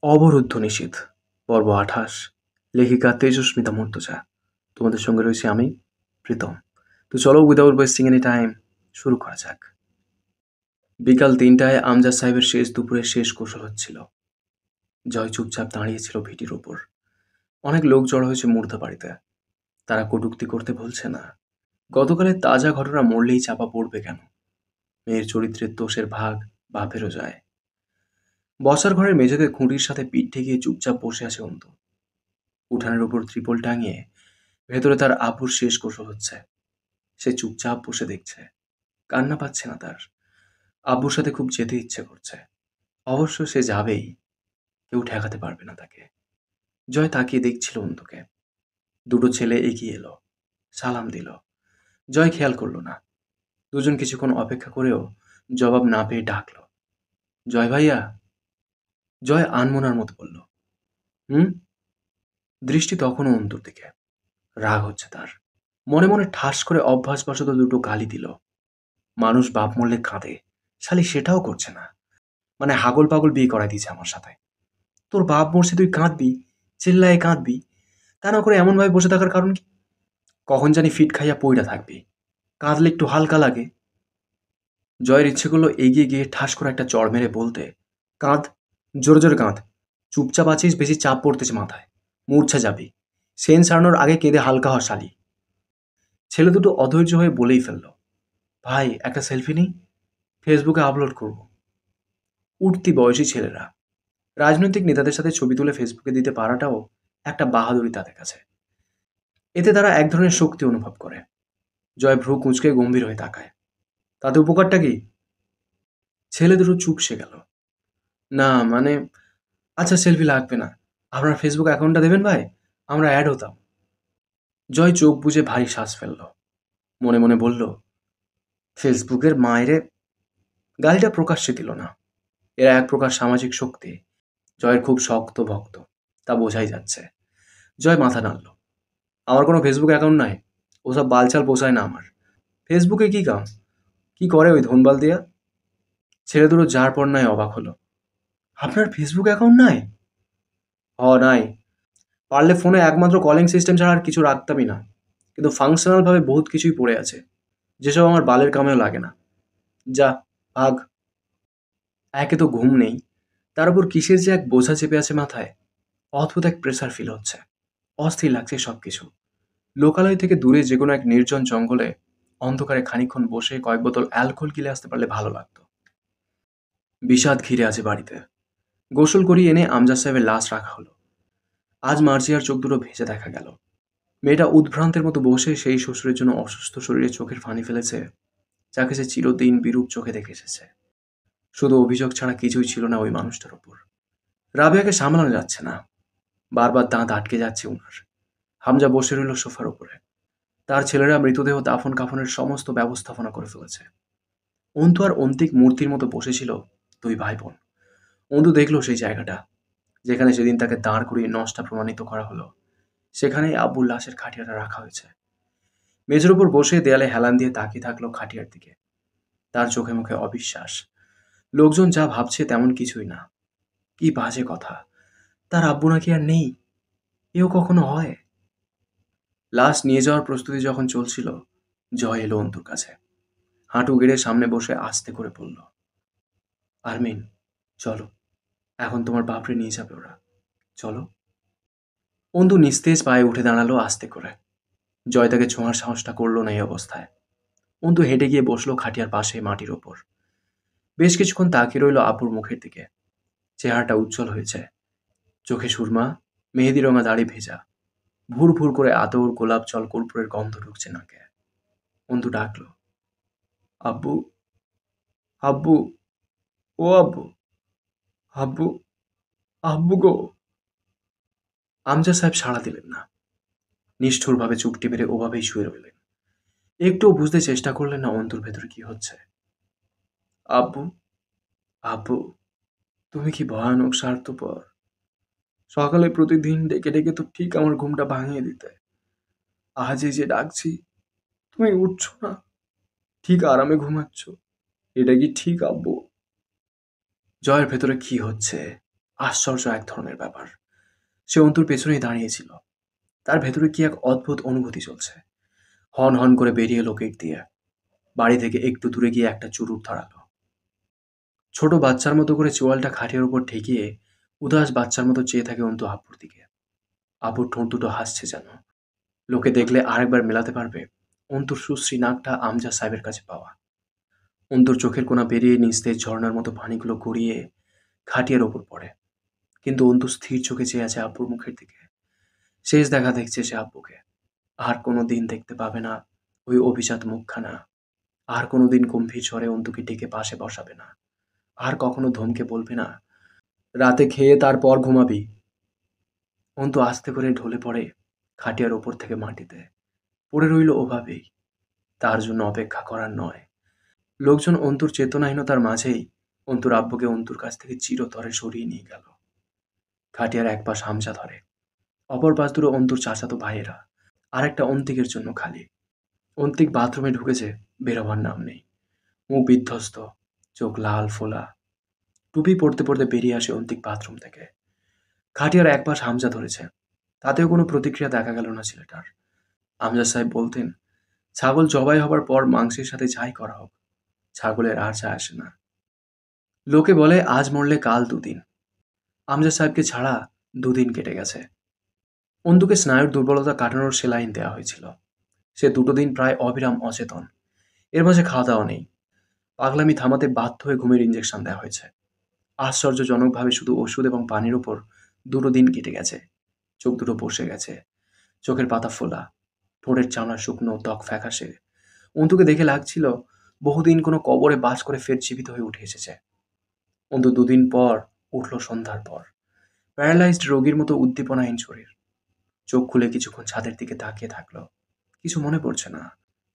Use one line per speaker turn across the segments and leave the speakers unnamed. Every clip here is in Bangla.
অবরুদ্ধ নিষিদ্ধ পর্ব ২৮ লেখিকা তেজস্মিতা মর্তজা। তোমাদের সঙ্গে রয়েছে আমি প্রীতম। তো চলো উইদাউট ওয়েস্টিং এনি টাইম শুরু করা যাক। বিকাল ৩টায় আমজাদ সাহেবের শেষ দুপুরের শেষ কৌশল হচ্ছিল। জয় চুপচাপ দাঁড়িয়েছিল ভিটির ওপর। অনেক লোক জড়ো হয়েছে মুর্দা বাড়িতে। তারা কটূক্তি করতে ভুলছে না। গতকালের তাজা ঘটনা মরলেই চাপা পড়বে কেন? মেয়ের চরিত্রের দোষের ভাগ বাপেরও যায়। বসার ঘরের মেঝেতে খুঁটির সাথে পিঠ ঠেকিয়ে চুপচাপ বসে আছে অন্তু। উঠানের উপর ত্রিপল টাঙিয়ে ভেতরে তার আব্বুর শেষ কৌশল হচ্ছে। সে চুপচাপ বসে দেখছে। কান্না পাচ্ছে না তার। আব্বুর সাথে খুব যেতে ইচ্ছে করছে। অবশ্য সে যাবেই। কেউ ঠেকাতে পারবে না তাকে। জয় তাকিয়ে দেখছিল অন্তুকে। দুটো ছেলে এগিয়ে এলো, সালাম দিল। জয় খেয়াল করলো না। দুজন কিছুক্ষণ অপেক্ষা করেও জবাব না পেয়ে ডাকলো, জয় ভাইয়া। জয় আনমনার মতো বলল, হুম। দৃষ্টি তখনও অন্তুর দিকে। রাগ হচ্ছে তার। মনে মনে ঠাস করে অভ্যাসবশত দুটো গালি দিল। মানুষ বাপ মরলে কাঁদে, শালি সেটাও করছে না। মানে হাগল পাগল বিয়ে করাই দিয়েছে আমার সাথে। তোর বাপ মরছে তুই কাঁদবি, চিল্লায় কাঁদবি, তা না করে এমনভাবে বসে থাকার কারণ কি? কখন জানি ফিট খাইয়া পইড়া থাকবি। কাঁদলে একটু হালকা লাগে। জয়ের ইচ্ছে করলো এগিয়ে গিয়ে ঠাস করে একটা চড় মেরে বলতে, কাঁদ, জোরে জোরে কাঁদ। চুপচাপ আছিস, বেশি চাপ পড়তেছে মাথায়, মূর্ছা যাবি। সেন সারানোর আগে কেঁদে হালকা হ শালি। ছেলে দুটো অধৈর্য হয়ে বলেই ফেলল, ভাই একটা সেলফি নেই, ফেসবুকে আপলোড করব। উঠতি বয়সী ছেলেরা রাজনৈতিক নেতাদের সাথে ছবি তুলে ফেসবুকে দিতে পারাটাও একটা বাহাদুরি তাদের কাছে। এতে তারা এক ধরনের শক্তি অনুভব করে। জয় ভ্রু কুঁচকে গম্ভীর হয়ে তাকায়। তাতে উপকারটা কি? ছেলে দুটো চুপসে গেল। না মানে, আচ্ছা সেলফি লাগবে না, আপনার ফেসবুক অ্যাকাউন্টটা দেবেন ভাই, আমরা অ্যাড হতাম। জয় চোখ বুজে ভারী শ্বাস ফেলল। মনে মনে বলল, ফেসবুকের মায়েরে। গালিটা প্রকাশ্যে দিল না। এরা এক প্রকার সামাজিক শক্তি। জয়ের খুব শক্ত ভক্ত, তা বোঝাই যাচ্ছে। জয় মাথা নাড়ল। আমার কোনো ফেসবুক অ্যাকাউন্ট নাই, ওসব বালচাল পোষায় না আমার। ফেসবুকে কি কাম? কি করে ওই ধনবাল দিয়া? ছেলে দুটো যার পর নাই অবাক হলো। আপনার ফেসবুক অ্যাকাউন্ট নাই? নাই। পারলে ফোনে একমাত্র কলিং সিস্টেম ছাড়া আর কিছু রাখতামই না, কিন্তু ফাংশনালভাবে বহুত কিছুই পড়ে আছে, যেসব আমার বালের কামেও লাগে না। যা, ভাগ। একে তো ঘুম নেই, তার উপর কিসের যে এক বোঝা চেপে আছে মাথায়। অদ্ভুত এক প্রেসার ফিল হচ্ছে। অস্থির লাগছে সবকিছু। লোকালয় থেকে দূরে যে কোনো এক নির্জন জঙ্গলে অন্ধকারে খানিকক্ষণ বসে কয়েক বোতল অ্যালকোহল গিলে আসতে পারলে ভালো লাগতো। বিষাদ ঘিরে আছে বাড়িতে। গোসল করিয়ে এনে আমজাদ সাহেবের লাশ রাখা হলো। আজ মার্জিয়ার চোখ দুটো ভেজে দেখা গেল। মেয়েটা উদ্ভ্রান্তের মতো বসে সেই শ্বশুরের জন্য অসুস্থ শরীরে চোখের ফানি ফেলেছে, যাকে সে চিরদিন বিরূপ চোখে দেখে এসেছে। শুধু অভিযোগ ছাড়া কিছুই ছিল না ওই মানুষটার ওপর। রাবেয়াকে সামলানো যাচ্ছে না। বারবার দাঁত আটকে যাচ্ছে উনার। হামজা বসে রইল সোফার উপরে। তার ছেলেরা মৃতদেহ দাফন কাফনের সমস্ত ব্যবস্থাপনা করে ফেলেছে। অন্তু আর অন্তিক মূর্তির মতো বসেছিল দুই ভাই বোন। অন্তু দেখল সেই জায়গাটা, যেখানে সেদিন তাকে দাঁড় করিয়ে নষ্টা প্রমাণিত করা হলো। সেখানেই আব্বুর লাশের খাটিয়াটা রাখা হয়েছে। মেঝের উপর বসে দেয়ালে হেলান দিয়ে তাকিয়ে থাকলো খাটিয়ার দিকে। তার চোখে মুখে অবিশ্বাস। লোকজন যা ভাবছে তেমন কিছুই না। কি বাজে কথা! তার আব্বু নাকি আর নেই? এও কখনো হয়? লাশ নিয়ে যাওয়ার প্রস্তুতি যখন চলছিল, জয় এলো অন্তুর কাছে। হাঁটু গেড়ে সামনে বসে আস্তে করে বলল, আরমিন, চলো, এখন তোমার বাপরে নিয়ে যাবে ওরা, চলো। অন্তু নিস্তেজ পায়ে উঠে দাঁড়ালো আস্তে করে। জয় তাকে ছোঁয়ার সাহসটা করলো না এই অবস্থায়। অন্তু হেঁটে গিয়ে বসলো খাটিয়ার পাশে মাটির ওপর। বেশ কিছুক্ষণ তাকিয়ে রইল আব্বুর মুখের দিকে। চেহারাটা উজ্জ্বল হয়েছে। চোখে সুরমা, মেহেদি রঙা দাড়ি ভেজা। ভুর ভুর করে আতর, গোলাপ জল, কর্পূরের গন্ধ ঢুকছে নাকে। অন্তু ডাকলো, আব্বু, আব্বু, ও আব্বু, আব্বু, আব্বু গো। আমজাদ সাহেব সাড়া দিলেন না। নিষ্ঠুরভাবে চুপটি মেরে ওভাবেই শুয়ে রইলেন। একটুও বুঝতে চেষ্টা করলেন না অন্তুর ভেতরে কি হচ্ছে। আব্বু, আব্বু, তুমি কি ভয়ানক স্বার্থপর। সকালে প্রতিদিন ডেকে ডেকে তো ঠিক আমার ঘুমটা ভাঙিয়ে দিতে। আজ এই যে ডাকছি, তুমি উঠছো না, ঠিক আরামে ঘুমাচ্ছ। এটা কি ঠিক আব্বু? জয়ের ভেতরে কি হচ্ছে? আশ্চর্য এক ধরনের ব্যাপার। সে অন্তুর পেছনেই দাঁড়িয়েছিল। তার ভেতরে কি এক অদ্ভুত অনুভূতি চলছে। হন হন করে বেরিয়ে এলো গেট দিয়ে। বাড়ি থেকে একটু দূরে গিয়ে একটা চুরুট ধরালো। ছোট বাচ্চার মতো করে চোয়ালটা খাটের উপর ঠেকিয়ে উদাস বাচ্চার মতো চেয়ে থাকে অন্তু আব্বুর দিকে। আব্বুর ঠোঁট দুটো হাসছে যেন। লোকে দেখলে আরেকবার মেলাতে পারবে অন্তুর সুশ্রী নাকটা আমজাদ সাহেবের কাছে পাওয়া। অন্তুর চোখের কোণা পেরিয়ে নিস্তেজ ঝর্ণার মতো পানিগুলো গড়িয়ে খাটিয়ার ওপর পড়ে। কিন্তু অন্তু স্থির চোখে চেয়ে আছে আব্বুর মুখের দিকে। শেষ দেখা দেখছে সে আব্বুকে। আর কোনো দিন দেখতে পাবে না ওই অভিজাত মুখখানা। আর কোনো দিন গম্ভীর স্বরে অন্তুকে ডেকে পাশে বসাবে না। আর কখনো ধমকে বলবে না, রাতে খেয়ে তারপর ঘুমাবি। অন্তু আস্তে করে ঢলে পড়ে খাটিয়ার ওপর থেকে মাটিতে। পড়ে রইল ওভাবেই। তার জন্য অপেক্ষা করার নয়। লোকজন অন্তুর চেতনাহীনতার মাঝেই অন্তুর আব্বুকে অন্তুর কাছ থেকে চিরতরে সরিয়ে নিয়ে গেল। খাটিয়ার এক পাশ হামজা ধরে, অপর পাশ দুটো অন্তুর চাচাতো ভাইয়েরা। আরেকটা অন্তিকের জন্য খালি। অন্তিক বাথরুমে ঢুকেছে, বেরোবার নাম নেই। মুখ বিধ্বস্ত, চোখ লাল ফোলা। টুপি পড়তে পড়তে বেরিয়ে আসে অন্তিক বাথরুম থেকে। খাটিয়ার এক পাশ হামজা ধরেছে, তাতেও কোনো প্রতিক্রিয়া দেখা গেল না ছেলেটার। আমজাদ সাহেব বলতেন, ছাগল জবাই হবার পর মাংসের সাথে যাই করা হোক, ছাগলের আর যা আসে না। লোকে বলে আজ মরলে কাল দুদিন। আমজাদ সাহেবকে ছাড়া দুদিন কেটে গেছে। অন্তুকে স্নায়ুর দুর্বলতা কাটানোর সেলাইন দেওয়া হয়েছিল। সে দুটো দিন প্রায় অবিরাম অচেতন। এর মাঝে খাওয়া দাওয়া নেই। পাগলামি থামাতে বাধ্য হয়ে ঘুমের ইঞ্জেকশন দেওয়া হয়েছে। আশ্চর্যজনকভাবে শুধু ওষুধ এবং পানির ওপর দুটো দিন কেটে গেছে। চোখ দুটো বসে গেছে, চোখের পাতা ফোলা, ঠোঁটের চামড়া শুকনো, ত্বক ফ্যাকাশে। অন্তুকে দেখে লাগছিল বহুদিন কোনো কবরে বাস করে ফের জীবিত হয়ে উঠে এসেছে। অন্তু দুদিন পর উঠল সন্ধ্যার পর। প্যারালাইজড রোগীর মতো উদ্দীপনাহীন শরীর। চোখ খুলে কিছুক্ষণ ছাদের দিকে তাকিয়ে থাকলো। কিছু মনে পড়ছে না।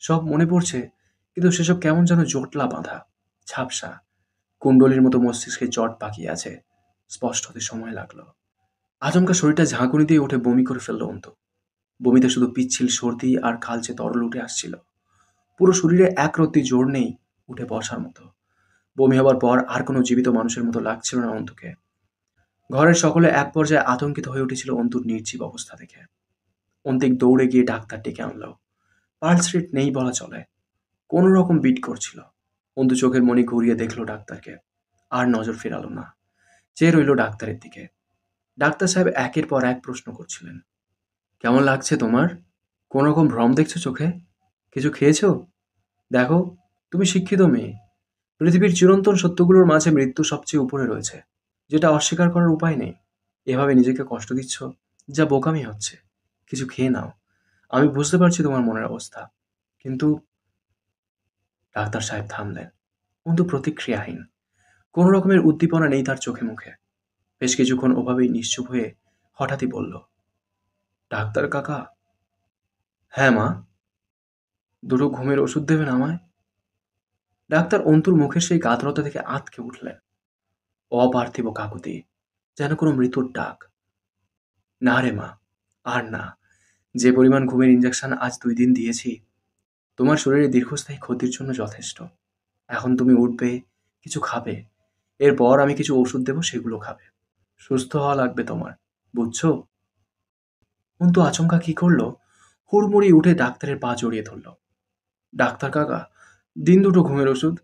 সব মনে পড়ছে, কিন্তু সেসব কেমন যেন জটলা বাঁধা, ঝাপসা। কুণ্ডলীর মতো মস্তিষ্কে জট পাকিয়ে আছে। স্পষ্ট হতে সময় লাগলো। আচমকা শরীরটা ঝাঁকুনি দিয়ে উঠে বমি করে ফেললো অন্তু। বমিতে শুধু পিচ্ছিল সর্দি আর কালচে তরল উঠে আসছিল। পুরো শরীরে এক রত্তি জোর নেই উঠে বসার মতো। বমি হবার পর আর কোনো জীবিত মানুষের মতো লাগছিল না অন্তুকে। ঘরের সকলে এক পর্যায়ে আতঙ্কিত হয়ে উঠেছিল অন্তুর নির্জীব অবস্থা দেখে। অন্তিক দৌড়ে গিয়ে ডাক্তার ডেকে আনলো। পালস রেট নেই বলা চলে, কোনো রকম বিট করছিল। অন্তু চোখের মনি ঘুরিয়ে দেখলো ডাক্তারকে, আর নজর ফেরালো না। চেয়ে রইল ডাক্তারের দিকে। ডাক্তার সাহেব একের পর এক প্রশ্ন করছিলেন। কেমন লাগছে তোমার? কোন রকম ভ্রম দেখছো চোখে? কিছু খেয়েছো? দেখো, তুমি শিক্ষিত মেয়ে। পৃথিবীর চিরন্তন সত্যগুলোর মাঝে মৃত্যু সবচেয়ে উপরে রয়েছে, যেটা অস্বীকার করার উপায় নেই। এভাবে নিজেকে কষ্ট দিচ্ছ, যা বোকামি হচ্ছে। কিছু খেয়ে নাও। আমি বুঝতে পারছি তোমার মনের অবস্থা, কিন্তু ডাক্তার সাহেব থামলেন। অন্তু প্রতিক্রিয়াহীন। কোনো রকমের উদ্দীপনা নেই তার চোখে মুখে। বেশ কিছুক্ষণ ওভাবেই নিশ্চুপ হয়ে হঠাৎই বলল, ডাক্তার কাকা। হ্যাঁ মা। দুটো ঘুমের ওষুধ দেবেন আমায়? ডাক্তার অন্তুর মুখের সেই কাতরতা থেকে আঁতকে উঠলেন। অপার্থিব কাকুতি, যেন কোনো মৃত্যুর ডাক। না রে মা, আর না। যে পরিমাণ ঘুমের ইঞ্জেকশন আজ 2 দিন দিয়েছি, তোমার শরীরে দীর্ঘস্থায়ী ক্ষতির জন্য যথেষ্ট। এখন তুমি উঠবে, কিছু খাবে। এরপর আমি কিছু ওষুধ দেবো, সেগুলো খাবে। সুস্থ হওয়া লাগবে তোমার, বুঝছো? অন্তু আচমকা কি করলো, হুড়মুড়ি উঠে ডাক্তারের পা জড়িয়ে ধরল। ডাক্তার কাকা, দিন দুটো ঘুমের ওষুধ।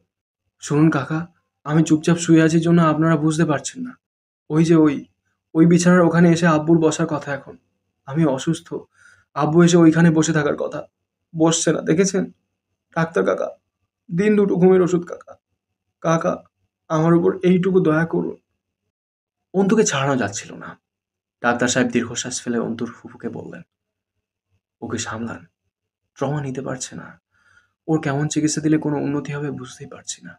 শুনুন কাকা, আমি চুপচাপ শুয়ে আছি জন্য আপনারা বুঝতে পারছেন না। ওই যে ওই ওই বিছানার ওখানে এসে আব্বুর বসার কথা এখন। আমি অসুস্থ। আব্বু এসে ওইখানে বসে থাকার কথা। বসছে না, দেখেছেন? ডাক্তার কাকা, দিন দুটো ঘুমের ওষুধ কাকা। কাকা, আমার উপর এইটুকু দয়া করুন। অন্তুকে ছাড়ানো যাচ্ছিল না। ডাক্তার সাহেব দীর্ঘশ্বাস ফেলে অন্তুর ফুফুকে বললেন, ওকে সামলান। ট্রমা নিতে পারছে না। ওর কেমন চিকিৎসা দিলে কোনো উন্নতি হবে বুঝতেই পারছি না।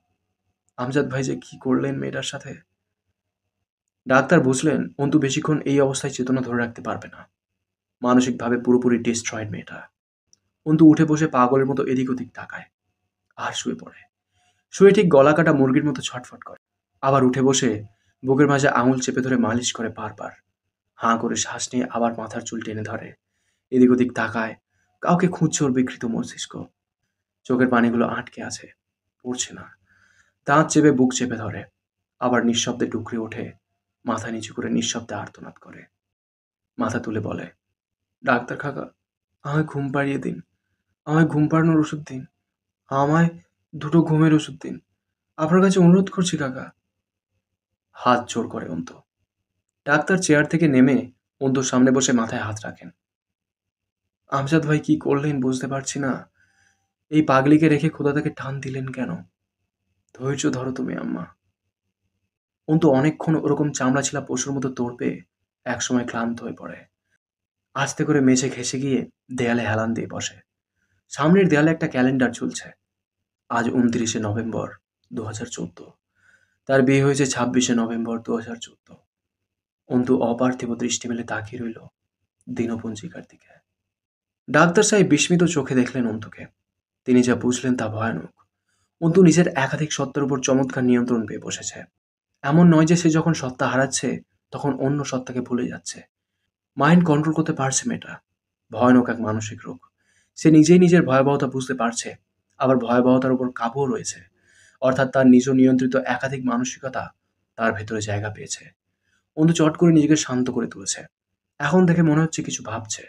আমজাদ ভাই যে কি করলেন মেয়েটার সাথে। ডাক্তার বুঝলেন অন্তু বেশিক্ষণ এই অবস্থায় চেতনা ধরে রাখতে পারবে না। মানসিকভাবে পুরোপুরি ডিস্ট্রয়েড মেয়েটা। অন্তু উঠে বসে পাগলের মতো এদিক ওদিক তাকায়, আর শুয়ে পড়ে। শুয়ে ঠিক গলা কাটা মুরগির মতো ছটফট করে। আবার উঠে বসে বুকের মাঝে আঙুল চেপে ধরে মালিশ করে বারবার। হাঁ করে শ্বাস নিয়ে আবার মাথার চুল টেনে ধরে। এদিক ওদিক তাকায়, কাউকে খুঁজছে ওর বিকৃত মস্তিষ্ক। চোখের পানিগুলো আটকে আছে, পড়ছে না। দাঁত চেপে বুক চেপে ধরে, আবার নিঃশব্দে ডুকরে ওঠে, মাথা নিচু করে নিঃশব্দে আর্তনাদ করে। মাথা তুলে বলে, ডাক্তার কাকা, আমায় ঘুম পাড়িয়ে দিন, আমায় ঘুম পাড়ানোর ওষুধ দিন, আমায় দুটো ঘুমের ওষুধ দিন, আপনার কাছে অনুরোধ করছি কাকা। হাত জোর করে অন্তু। ডাক্তার চেয়ার থেকে নেমে অন্তুর সামনে বসে মাথায় হাত রাখেন। আমজাদ ভাই কি করলেন বুঝতে পারছি না। এই পাগলিকে রেখে খোদা তাকে টান দিলেন কেন? ধৈর্য ধরো তুমি আম্মা। অন্তু অনেকক্ষণ ওরকম চামড়া ছিলা পশুর মতো তোড়পে একসময় ক্লান্ত হয়ে পড়ে। আস্তে করে মেঝে ঘেঁষে গিয়ে দেয়ালে হেলান দিয়ে বসে। সামনের দেয়ালে একটা ক্যালেন্ডার ঝুলছে। আজ 29শে নভেম্বর 2014। তার বিয়ে হয়েছে 26শে নভেম্বর 2014। অন্তু অপার্থিব দৃষ্টি মেলে তাকিয়ে রইল দিনপঞ্জিকার দিকে। ডাক্তার সাহেব বিস্মিত চোখে দেখলেন অন্তুকে। তিনি যা বুঝলেন তা ভয়ানক। অন্তু নিজের একাধিক সত্তার উপর চমৎকার নিয়ন্ত্রণ পেয়ে বসেছে। এমন নয় যে সে যখন সত্তা হারাচ্ছে তখন অন্য সত্তাকে ভুলে যাচ্ছে। মাইন্ড কন্ট্রোল করতে পারছে মেয়েটা। ভয়ানক এক মানসিক রোগ। সে নিজেই নিজের ভয়াবহতা বুঝতে পারছে, আবার ভয়াবহতার উপর কাবুও রয়েছে। অর্থাৎ তার নিজ নিয়ন্ত্রিত একাধিক মানসিকতা তার ভেতরে জায়গা পেয়েছে। অন্তু চট করে নিজেকে শান্ত করে তুলেছে। এখন দেখে মনে হচ্ছে কিছু ভাবছে।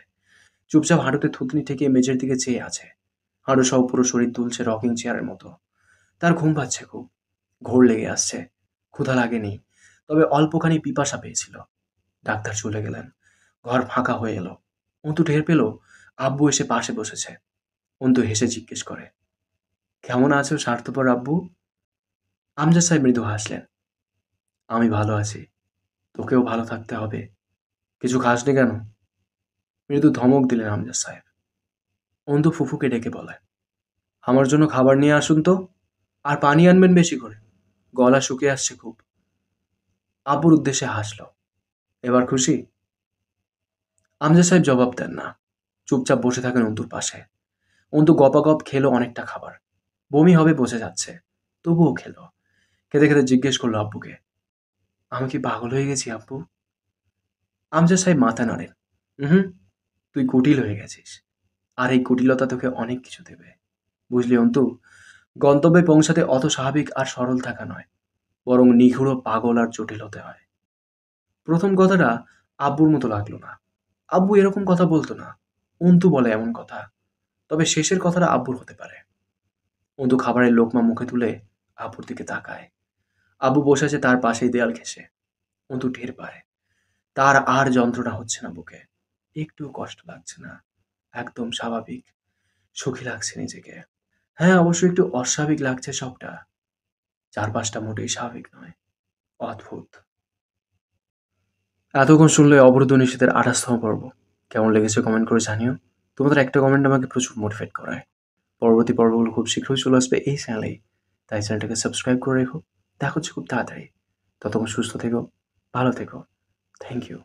চুপচাপ হাঁটুতে থুতনি ঠেকিয়ে মেঝের দিকে চেয়ে আছে। হাঁটু সহ পুরো শরীর দুলছে রকিং চেয়ারের মতো। তার ঘুম পাচ্ছে খুব। ঘোর লেগে আসছে। ক্ষুধা লাগেনি, তবে অল্পখানি পিপাসা পেয়েছিল। ডাক্তার চলে গেলেন। ঘর ফাঁকা হয়ে এলো। অন্তু টের পেল আব্বু এসে পাশে বসেছে। অন্তু হেসে জিজ্ঞেস করে, কেমন আছো স্বার্থপর আব্বু? আমজাদ সাহেব মৃদু হাসলেন। আমি ভালো আছি, তোকেও ভালো থাকতে হবে। কিছু খাসনি কেন? মৃদু ধমক দিলেন আমজাদ সাহেব। অন্তু ফুফুকে ডেকে বলে, আমার জন্য খাবার নিয়ে আসুন তো, আর পানি আনবেন বেশি করে, গলা শুকিয়ে আসছে খুব। আব্বুর উদ্দেশ্যে হাসল। এবার খুশি? আমজাদ সাহেব জবাব দেন না। চুপচাপ বসে থাকেন অন্তুর পাশে। অন্তু গপাগপ খেলো অনেকটা খাবার। বমি হবে বোঝা যাচ্ছে, তবুও খেলো। খেতে খেতে জিজ্ঞেস করলো আব্বুকে, আমি কি পাগল হয়ে গেছি আব্বু? আমজাদ সাহেব মাথা নাড়েন। হুম, তুই কুটিল হয়ে গেছিস, আর এই কুটিলতা তোকে অনেক কিছু দেবে। বুঝলি অন্তু, গন্তব্যে পৌঁছাতে অত স্বাভাবিক আর সরল থাকা নয়, বরং নিঘুড় পাগল আর জটিল হতে হয়। প্রথম কথাটা আব্বুর মতো লাগলো না। আব্বু এরকম কথা বলতো না। অন্তু বলে এমন কথা। তবে শেষের কথাটা আব্বুর হতে পারে। অন্তু খাবারের লোকমা মুখে তুলে আব্বুর দিকে তাকায়। আব্বু বসে আছে তার পাশেই দেয়াল ঘেঁষে। অন্তু টের পায় তার আর যন্ত্রণা হচ্ছে না বুকে। একটুও কষ্ট লাগছে না। একদম স্বাভাবিক। সুখী লাগছে নিজেকে। হ্যাঁ, অবশ্য একটু অস্বাভাবিক লাগছে সবটা। চারপাশটা মোটেই স্বাভাবিক নয়। অদ্ভুত। এতক্ষণ শুনলে অবরোধ নিষেধের 28তম পর্ব। কেমন লেগেছে কমেন্ট করে জানিও। তোমাদের একটা কমেন্ট আমাকে প্রচুর মোটিভেট করায়। পরবর্তী পর্বগুলো খুব শীঘ্রই চলে আসবে এই চ্যানেলেই। তাই চ্যানেলটাকে সাবস্ক্রাইব করে রেখো। দেখা হচ্ছে খুব তাড়াতাড়ি। ততক্ষণ সুস্থ থেকো, ভালো থেকো। Thank you.